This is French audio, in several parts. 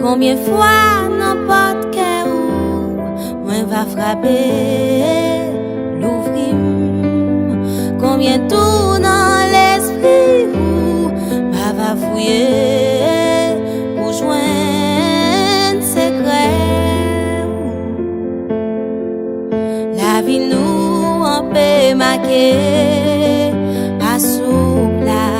Combien fois n'importe quel où moi va frapper l'ouvrir. Combien tout dans l'esprit où va fouiller pour joindre secret. La vie nous en peut marquer à sous place.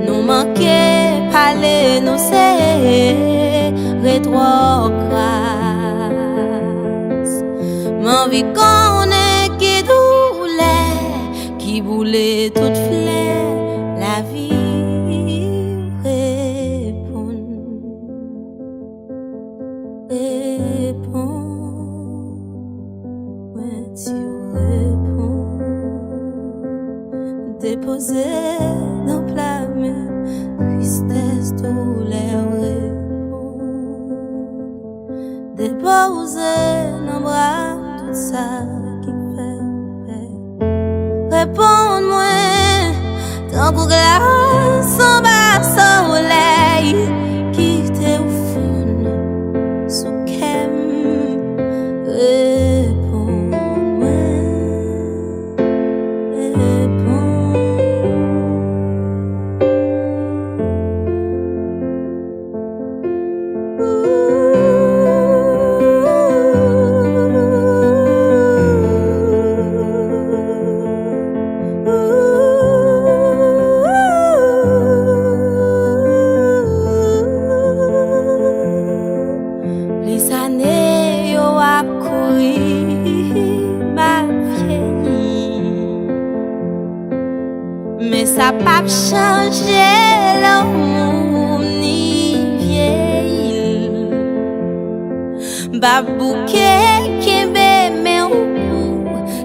Nous manquer parler, nous c'est rétrograde. M'envie qu'on est qui doulait, qui voulait toute fleur, la vie répond, répond. Ouais, tu réponds, déposé dans la main, tristesse, douleur, répond, déposé dans bras, tout ça qui fait. Réponds-moi, tant que glace en bas soleil, qui t'est au fond, sous qu'aime. Réponds-moi, réponds. Les années yo a couru ma vieille, mais ça pas changé l'amour ni vieille. Babouké qui mais ou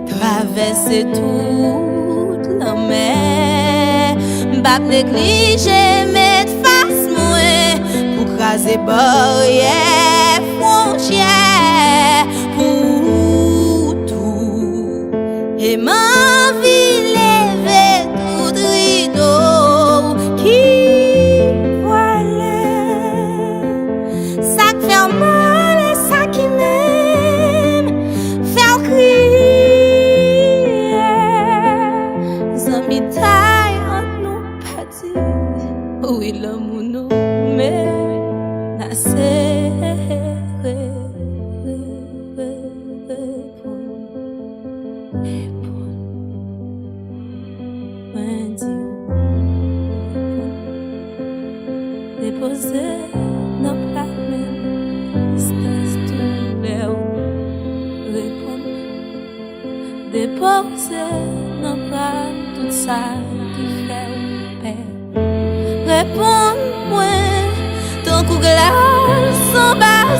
traverser toute la mer. Bab négligé mettre face moi pour craser barrière frontière pour tout. Et ma vie lève tout rideau qui voilait. Ça qui fait mal et ça qui m'aime fait crier. Zami taille entre nous pas oui l'amour nous mais nasser. Déposé dans la main, espèce de l'air, répondre. Déposé dans la tout ça qui fait paix. Réponds-moi, ton coup glace en bas,